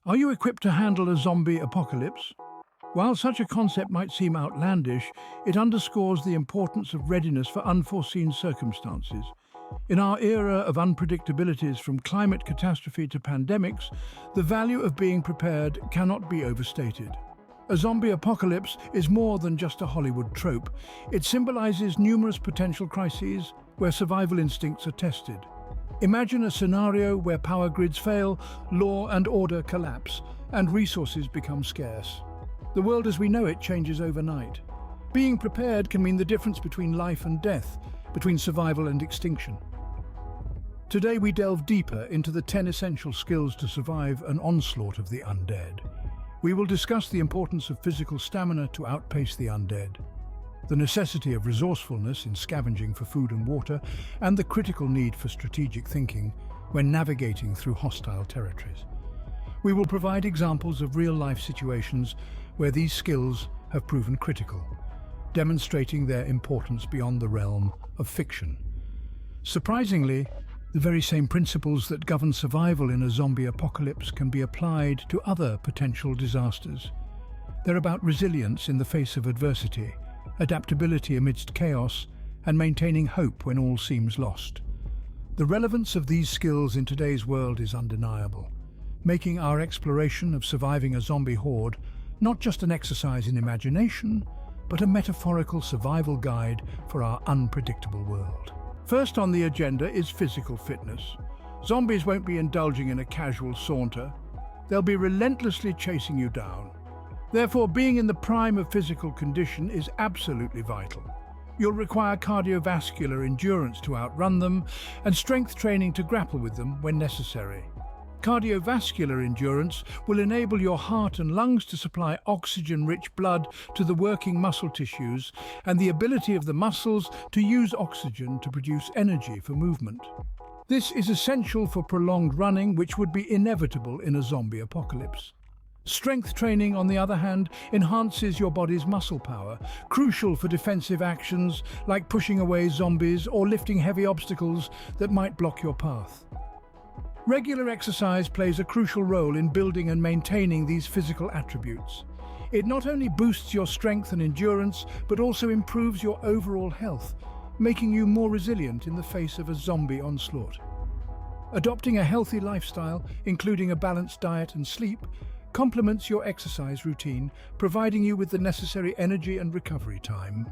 Are you equipped to handle a zombie apocalypse? While such a concept might seem outlandish, it underscores the importance of readiness for unforeseen circumstances. In our era of unpredictabilities from climate catastrophe to pandemics, the value of being prepared cannot be overstated. A zombie apocalypse is more than just a Hollywood trope. It symbolizes numerous potential crises where survival instincts are tested. Imagine a scenario where power grids fail, law and order collapse, and resources become scarce. The world as we know it changes overnight. Being prepared can mean the difference between life and death, between survival and extinction. Today we delve deeper into the 10 essential skills to survive an onslaught of the undead. We will discuss the importance of physical stamina to outpace the undead, the necessity of resourcefulness in scavenging for food and water, and the critical need for strategic thinking when navigating through hostile territories. We will provide examples of real-life situations where these skills have proven critical, demonstrating their importance beyond the realm of fiction. Surprisingly, the very same principles that govern survival in a zombie apocalypse can be applied to other potential disasters. They're about resilience in the face of adversity, adaptability amidst chaos, and maintaining hope when all seems lost. The relevance of these skills in today's world is undeniable, making our exploration of surviving a zombie horde not just an exercise in imagination, but a metaphorical survival guide for our unpredictable world. First on the agenda is physical fitness. Zombies won't be indulging in a casual saunter. They'll be relentlessly chasing you down. Therefore, being in the prime of physical condition is absolutely vital. You'll require cardiovascular endurance to outrun them and strength training to grapple with them when necessary. Cardiovascular endurance will enable your heart and lungs to supply oxygen-rich blood to the working muscle tissues and the ability of the muscles to use oxygen to produce energy for movement. This is essential for prolonged running, which would be inevitable in a zombie apocalypse. Strength training, on the other hand, enhances your body's muscle power, crucial for defensive actions like pushing away zombies or lifting heavy obstacles that might block your path. Regular exercise plays a crucial role in building and maintaining these physical attributes. It not only boosts your strength and endurance, but also improves your overall health, making you more resilient in the face of a zombie onslaught. Adopting a healthy lifestyle, including a balanced diet and sleep, complements your exercise routine, providing you with the necessary energy and recovery time.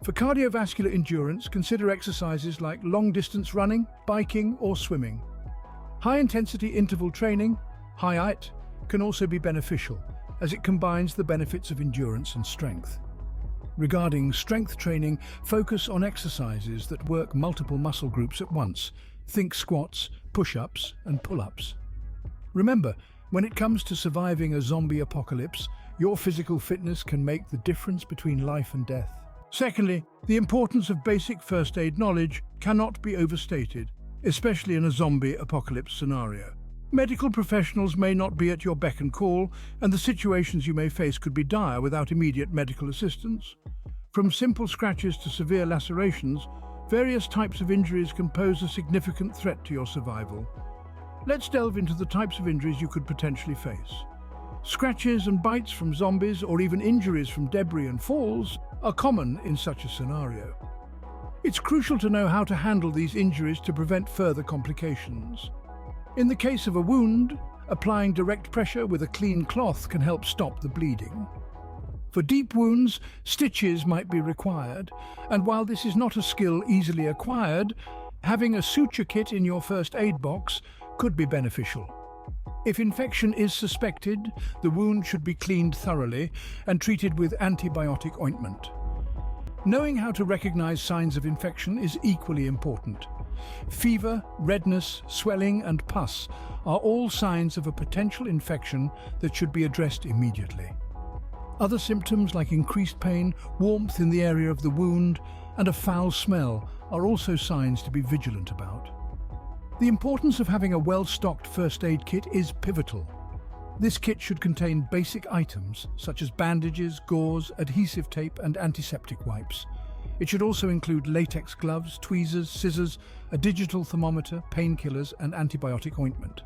For cardiovascular endurance, consider exercises like long-distance running, biking, or swimming. High-intensity interval training, HIIT, can also be beneficial, as it combines the benefits of endurance and strength. Regarding strength training, focus on exercises that work multiple muscle groups at once. Think squats, push-ups, and pull-ups. Remember, when it comes to surviving a zombie apocalypse, your physical fitness can make the difference between life and death. Secondly, the importance of basic first aid knowledge cannot be overstated, especially in a zombie apocalypse scenario. Medical professionals may not be at your beck and call, and the situations you may face could be dire without immediate medical assistance. From simple scratches to severe lacerations, various types of injuries can pose a significant threat to your survival. Let's delve into the types of injuries you could potentially face. Scratches and bites from zombies, or even injuries from debris and falls, are common in such a scenario. It's crucial to know how to handle these injuries to prevent further complications. In the case of a wound, applying direct pressure with a clean cloth can help stop the bleeding. For deep wounds, stitches might be required, and while this is not a skill easily acquired, having a suture kit in your first aid box could be beneficial. If infection is suspected, the wound should be cleaned thoroughly and treated with antibiotic ointment. Knowing how to recognize signs of infection is equally important. Fever, redness, swelling, and pus are all signs of a potential infection that should be addressed immediately. Other symptoms like increased pain, warmth in the area of the wound, and a foul smell are also signs to be vigilant about. The importance of having a well-stocked first aid kit is pivotal. This kit should contain basic items such as bandages, gauze, adhesive tape, and antiseptic wipes. It should also include latex gloves, tweezers, scissors, a digital thermometer, painkillers, and antibiotic ointment.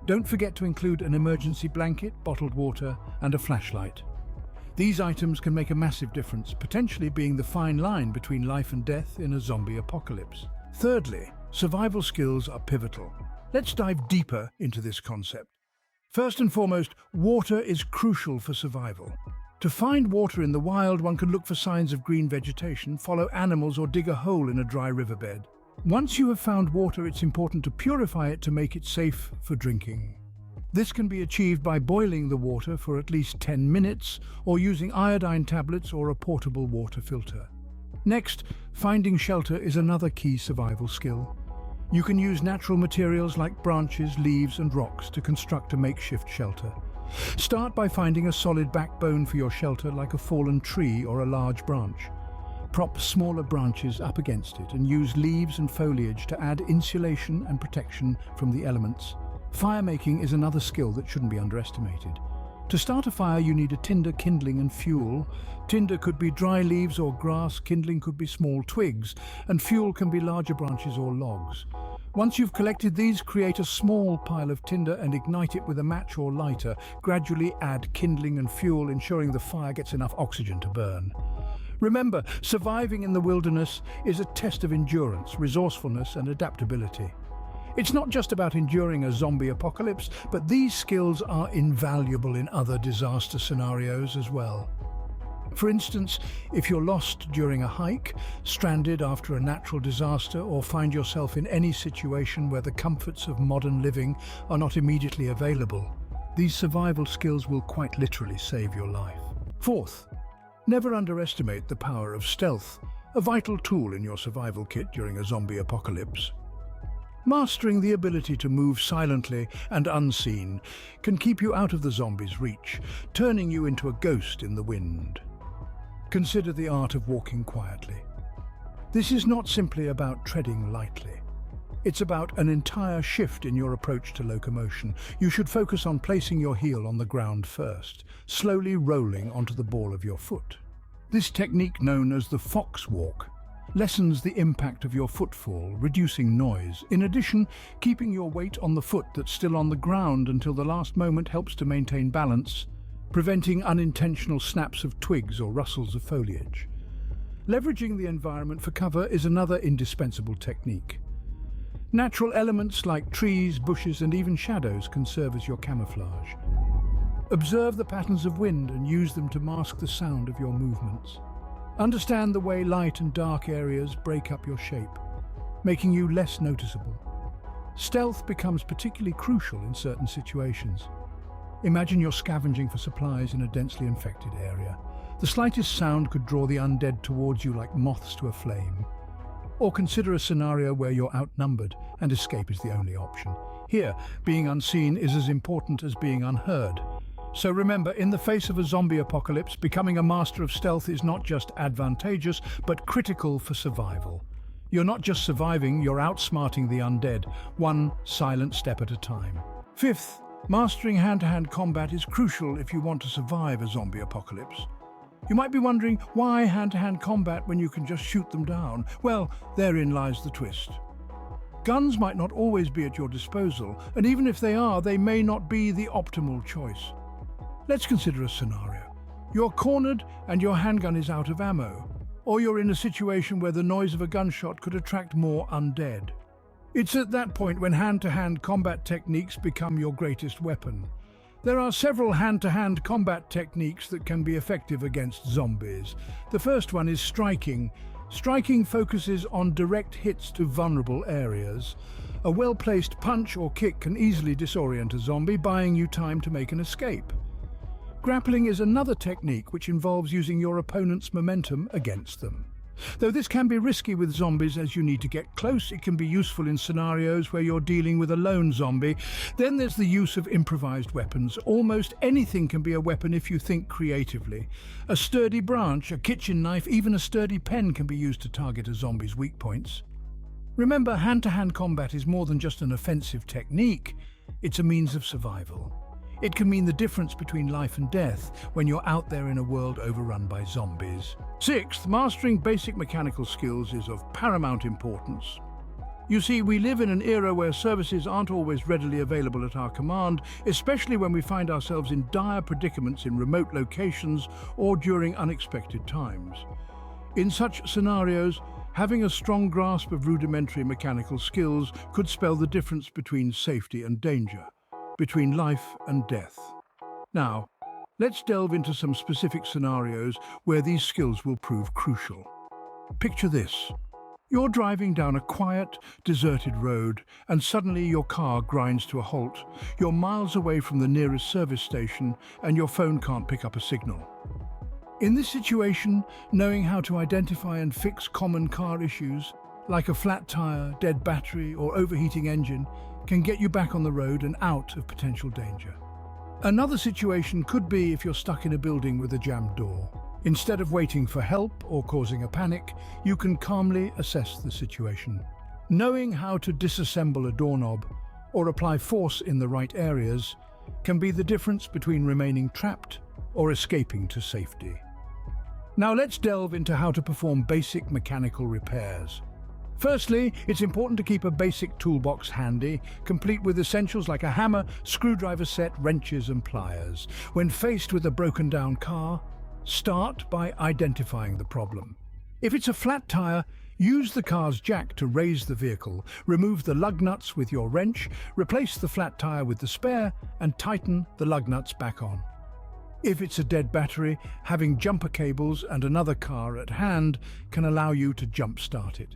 Don't forget to include an emergency blanket, bottled water, and a flashlight. These items can make a massive difference, potentially being the fine line between life and death in a zombie apocalypse. Thirdly, survival skills are pivotal. Let's dive deeper into this concept. First and foremost, water is crucial for survival. To find water in the wild, one can look for signs of green vegetation, follow animals, or dig a hole in a dry riverbed. Once you have found water, it's important to purify it to make it safe for drinking. This can be achieved by boiling the water for at least 10 minutes or using iodine tablets or a portable water filter. Next, finding shelter is another key survival skill. You can use natural materials like branches, leaves, and rocks to construct a makeshift shelter. Start by finding a solid backbone for your shelter, like a fallen tree or a large branch. Prop smaller branches up against it and use leaves and foliage to add insulation and protection from the elements. Firemaking is another skill that shouldn't be underestimated. To start a fire, you need a tinder, kindling, and fuel. Tinder could be dry leaves or grass, kindling could be small twigs, and fuel can be larger branches or logs. Once you've collected these, create a small pile of tinder and ignite it with a match or lighter. Gradually add kindling and fuel, ensuring the fire gets enough oxygen to burn. Remember, surviving in the wilderness is a test of endurance, resourcefulness, and adaptability. It's not just about enduring a zombie apocalypse, but these skills are invaluable in other disaster scenarios as well. For instance, if you're lost during a hike, stranded after a natural disaster, or find yourself in any situation where the comforts of modern living are not immediately available, these survival skills will quite literally save your life. Fourth, never underestimate the power of stealth, a vital tool in your survival kit during a zombie apocalypse. Mastering the ability to move silently and unseen can keep you out of the zombies' reach, turning you into a ghost in the wind. Consider the art of walking quietly. This is not simply about treading lightly. It's about an entire shift in your approach to locomotion. You should focus on placing your heel on the ground first, slowly rolling onto the ball of your foot. This technique, known as the fox walk, lessens the impact of your footfall, reducing noise. In addition, keeping your weight on the foot that's still on the ground until the last moment helps to maintain balance, preventing unintentional snaps of twigs or rustles of foliage. Leveraging the environment for cover is another indispensable technique. Natural elements like trees, bushes, and even shadows can serve as your camouflage. Observe the patterns of wind and use them to mask the sound of your movements. Understand the way light and dark areas break up your shape, making you less noticeable. Stealth becomes particularly crucial in certain situations. Imagine you're scavenging for supplies in a densely infected area. The slightest sound could draw the undead towards you like moths to a flame. Or consider a scenario where you're outnumbered and escape is the only option. Here, being unseen is as important as being unheard. So remember, in the face of a zombie apocalypse, becoming a master of stealth is not just advantageous, but critical for survival. You're not just surviving, you're outsmarting the undead, one silent step at a time. Fifth, mastering hand-to-hand combat is crucial if you want to survive a zombie apocalypse. You might be wondering, why hand-to-hand combat when you can just shoot them down? Well, therein lies the twist. Guns might not always be at your disposal, and even if they are, they may not be the optimal choice. Let's consider a scenario. You're cornered and your handgun is out of ammo, or you're in a situation where the noise of a gunshot could attract more undead. It's at that point when hand-to-hand combat techniques become your greatest weapon. There are several hand-to-hand combat techniques that can be effective against zombies. The first one is striking. Striking focuses on direct hits to vulnerable areas. A well-placed punch or kick can easily disorient a zombie, buying you time to make an escape. Grappling is another technique which involves using your opponent's momentum against them. Though this can be risky with zombies as you need to get close, it can be useful in scenarios where you're dealing with a lone zombie. Then there's the use of improvised weapons. Almost anything can be a weapon if you think creatively. A sturdy branch, a kitchen knife, even a sturdy pen can be used to target a zombie's weak points. Remember, hand-to-hand combat is more than just an offensive technique. It's a means of survival. It can mean the difference between life and death when you're out there in a world overrun by zombies. Sixth, mastering basic mechanical skills is of paramount importance. You see, we live in an era where services aren't always readily available at our command, especially when we find ourselves in dire predicaments in remote locations or during unexpected times. In such scenarios, having a strong grasp of rudimentary mechanical skills could spell the difference between safety and danger, between life and death. Now, let's delve into some specific scenarios where these skills will prove crucial. Picture this. You're driving down a quiet, deserted road, and suddenly your car grinds to a halt. You're miles away from the nearest service station, and your phone can't pick up a signal. In this situation, knowing how to identify and fix common car issues, like a flat tire, dead battery, or overheating engine, can get you back on the road and out of potential danger. Another situation could be if you're stuck in a building with a jammed door. Instead of waiting for help or causing a panic, you can calmly assess the situation. Knowing how to disassemble a doorknob or apply force in the right areas can be the difference between remaining trapped or escaping to safety. Now let's delve into how to perform basic mechanical repairs. Firstly, it's important to keep a basic toolbox handy, complete with essentials like a hammer, screwdriver set, wrenches and pliers. When faced with a broken down car, start by identifying the problem. If it's a flat tire, use the car's jack to raise the vehicle, remove the lug nuts with your wrench, replace the flat tire with the spare, and tighten the lug nuts back on. If it's a dead battery, having jumper cables and another car at hand can allow you to jump-start it.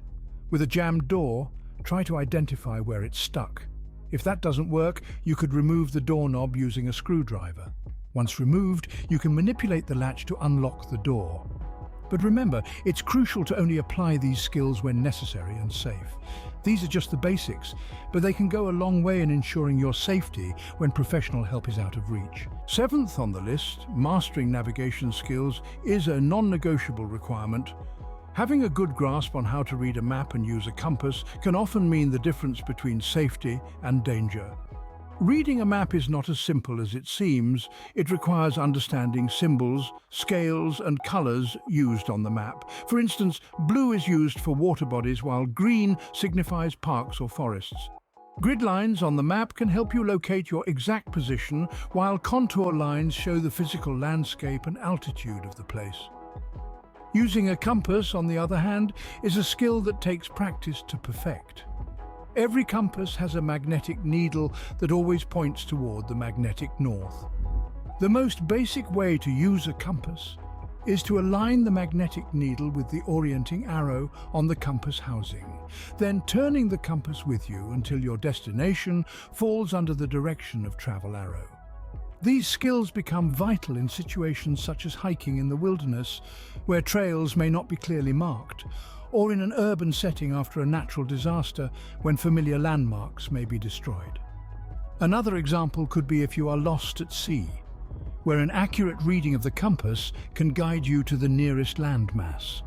With a jammed door, try to identify where it's stuck. If that doesn't work, you could remove the doorknob using a screwdriver. Once removed, you can manipulate the latch to unlock the door. But remember, it's crucial to only apply these skills when necessary and safe. These are just the basics, but they can go a long way in ensuring your safety when professional help is out of reach. Seventh on the list, mastering navigation skills is a non-negotiable requirement. Having a good grasp on how to read a map and use a compass can often mean the difference between safety and danger. Reading a map is not as simple as it seems. It requires understanding symbols, scales, and colors used on the map. For instance, blue is used for water bodies while green signifies parks or forests. Grid lines on the map can help you locate your exact position, while contour lines show the physical landscape and altitude of the place. Using a compass, on the other hand, is a skill that takes practice to perfect. Every compass has a magnetic needle that always points toward the magnetic north. The most basic way to use a compass is to align the magnetic needle with the orienting arrow on the compass housing, then turning the compass with you until your destination falls under the direction of travel arrow. These skills become vital in situations such as hiking in the wilderness, where trails may not be clearly marked, or in an urban setting after a natural disaster when familiar landmarks may be destroyed. Another example could be if you are lost at sea, where an accurate reading of the compass can guide you to the nearest landmass.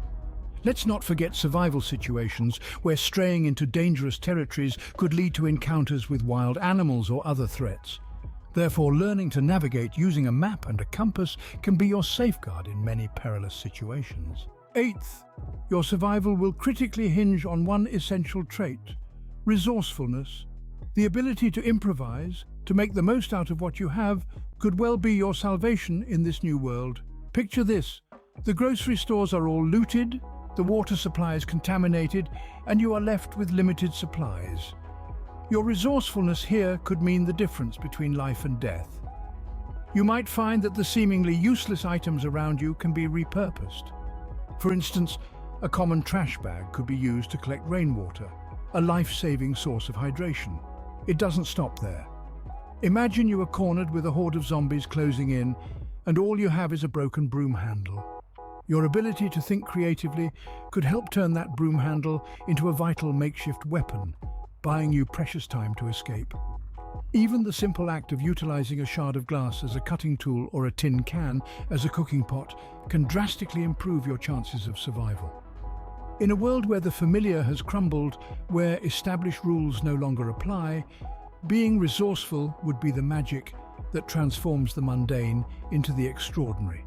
Let's not forget survival situations where straying into dangerous territories could lead to encounters with wild animals or other threats. Therefore, learning to navigate using a map and a compass can be your safeguard in many perilous situations. Eighth, your survival will critically hinge on one essential trait: resourcefulness. The ability to improvise, to make the most out of what you have, could well be your salvation in this new world. Picture this: the grocery stores are all looted, the water supply is contaminated, and you are left with limited supplies. Your resourcefulness here could mean the difference between life and death. You might find that the seemingly useless items around you can be repurposed. For instance, a common trash bag could be used to collect rainwater, a life-saving source of hydration. It doesn't stop there. Imagine you are cornered with a horde of zombies closing in, and all you have is a broken broom handle. Your ability to think creatively could help turn that broom handle into a vital makeshift weapon, buying you precious time to escape. Even the simple act of utilizing a shard of glass as a cutting tool or a tin can as a cooking pot can drastically improve your chances of survival. In a world where the familiar has crumbled, where established rules no longer apply, being resourceful would be the magic that transforms the mundane into the extraordinary.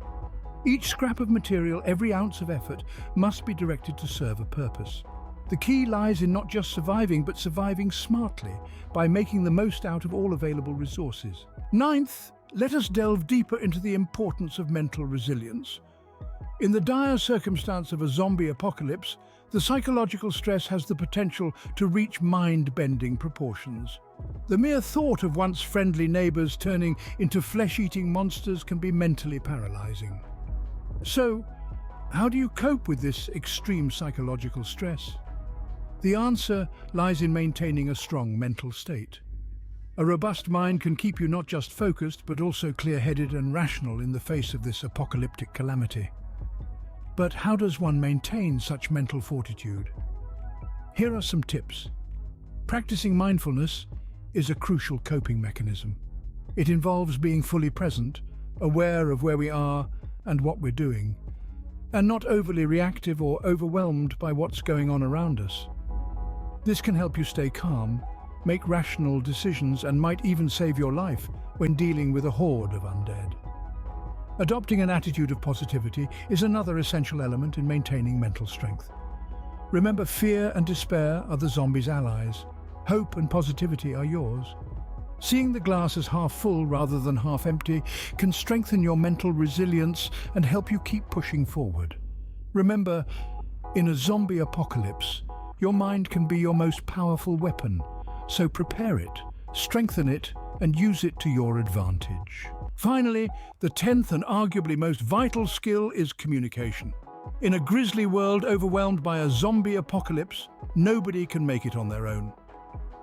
Each scrap of material, every ounce of effort, must be directed to serve a purpose. The key lies in not just surviving, but surviving smartly by making the most out of all available resources. Ninth, let us delve deeper into the importance of mental resilience. In the dire circumstance of a zombie apocalypse, the psychological stress has the potential to reach mind-bending proportions. The mere thought of once friendly neighbors turning into flesh-eating monsters can be mentally paralyzing. So, how do you cope with this extreme psychological stress? The answer lies in maintaining a strong mental state. A robust mind can keep you not just focused, but also clear-headed and rational in the face of this apocalyptic calamity. But how does one maintain such mental fortitude? Here are some tips. Practicing mindfulness is a crucial coping mechanism. It involves being fully present, aware of where we are and what we're doing, and not overly reactive or overwhelmed by what's going on around us. This can help you stay calm, make rational decisions, and might even save your life when dealing with a horde of undead. Adopting an attitude of positivity is another essential element in maintaining mental strength. Remember, fear and despair are the zombies' allies. Hope and positivity are yours. Seeing the glass as half full rather than half empty can strengthen your mental resilience and help you keep pushing forward. Remember, in a zombie apocalypse, your mind can be your most powerful weapon, so prepare it, strengthen it, and use it to your advantage. Finally, the 10th and arguably most vital skill is communication. In a grisly world overwhelmed by a zombie apocalypse, nobody can make it on their own.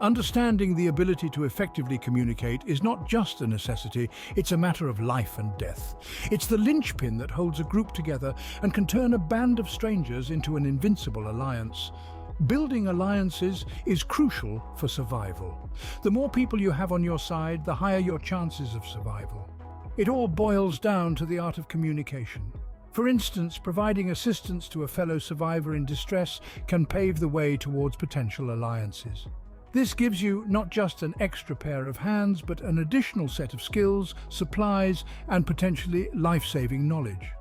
Understanding the ability to effectively communicate is not just a necessity, it's a matter of life and death. It's the linchpin that holds a group together and can turn a band of strangers into an invincible alliance. Building alliances is crucial for survival. The more people you have on your side, the higher your chances of survival. It all boils down to the art of communication. For instance, providing assistance to a fellow survivor in distress can pave the way towards potential alliances. This gives you not just an extra pair of hands, but an additional set of skills, supplies, and potentially life-saving knowledge.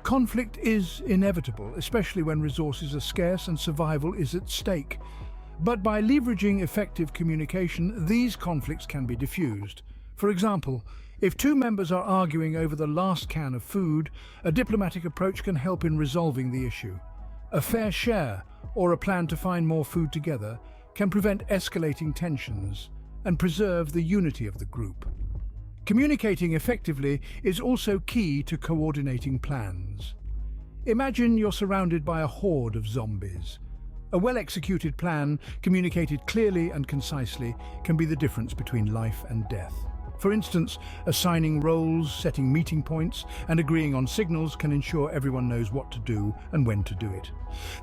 Conflict is inevitable, especially when resources are scarce and survival is at stake. But by leveraging effective communication, these conflicts can be diffused. For example, if two members are arguing over the last can of food, a diplomatic approach can help in resolving the issue. A fair share, or a plan to find more food together, can prevent escalating tensions and preserve the unity of the group. Communicating effectively is also key to coordinating plans. Imagine you're surrounded by a horde of zombies. A well-executed plan, communicated clearly and concisely, can be the difference between life and death. For instance, assigning roles, setting meeting points, and agreeing on signals can ensure everyone knows what to do and when to do it.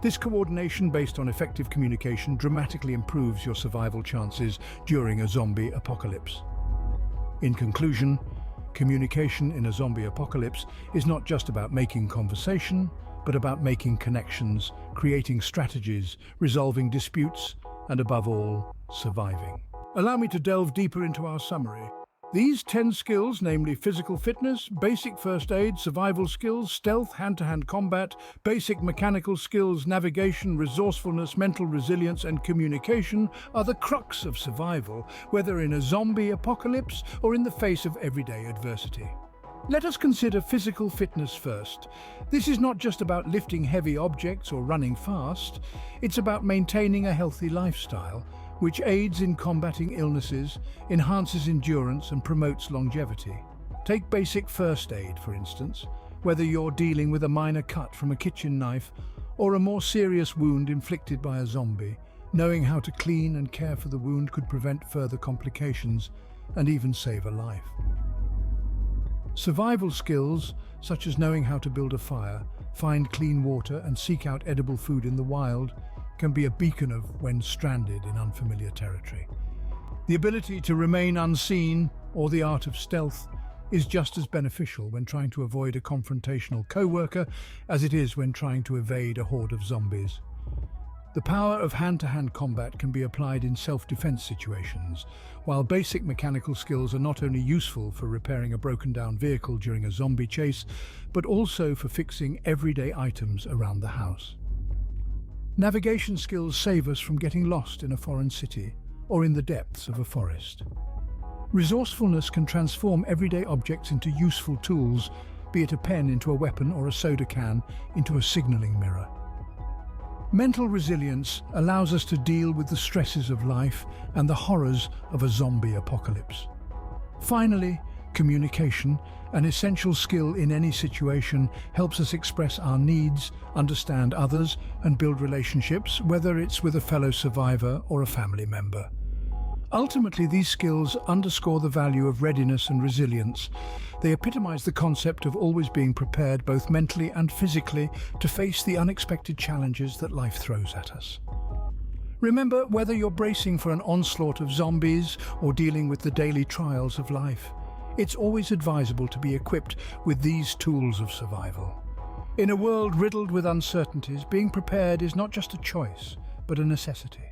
This coordination based on effective communication dramatically improves your survival chances during a zombie apocalypse. In conclusion, communication in a zombie apocalypse is not just about making conversation, but about making connections, creating strategies, resolving disputes, and above all, surviving. Allow me to delve deeper into our summary. These 10 skills, namely physical fitness, basic first aid, survival skills, stealth, hand-to-hand combat, basic mechanical skills, navigation, resourcefulness, mental resilience, and communication, are the crux of survival, whether in a zombie apocalypse or in the face of everyday adversity. Let us consider physical fitness first. This is not just about lifting heavy objects or running fast. It's about maintaining a healthy lifestyle, which aids in combating illnesses, enhances endurance, and promotes longevity. Take basic first aid, for instance, whether you're dealing with a minor cut from a kitchen knife or a more serious wound inflicted by a zombie. Knowing how to clean and care for the wound could prevent further complications and even save a life. Survival skills, such as knowing how to build a fire, find clean water, and seek out edible food in the wild, can be a beacon of when stranded in unfamiliar territory. The ability to remain unseen, or the art of stealth, is just as beneficial when trying to avoid a confrontational co-worker as it is when trying to evade a horde of zombies. The power of hand-to-hand combat can be applied in self-defense situations, while basic mechanical skills are not only useful for repairing a broken-down vehicle during a zombie chase, but also for fixing everyday items around the house. Navigation skills save us from getting lost in a foreign city or in the depths of a forest. Resourcefulness can transform everyday objects into useful tools, be it a pen into a weapon or a soda can into a signaling mirror. Mental resilience allows us to deal with the stresses of life and the horrors of a zombie apocalypse. Finally, communication, an essential skill in any situation, helps us express our needs, understand others, and build relationships, whether it's with a fellow survivor or a family member. Ultimately, these skills underscore the value of readiness and resilience. They epitomize the concept of always being prepared, both mentally and physically, to face the unexpected challenges that life throws at us. Remember, whether you're bracing for an onslaught of zombies or dealing with the daily trials of life, it's always advisable to be equipped with these tools of survival. In a world riddled with uncertainties, being prepared is not just a choice, but a necessity.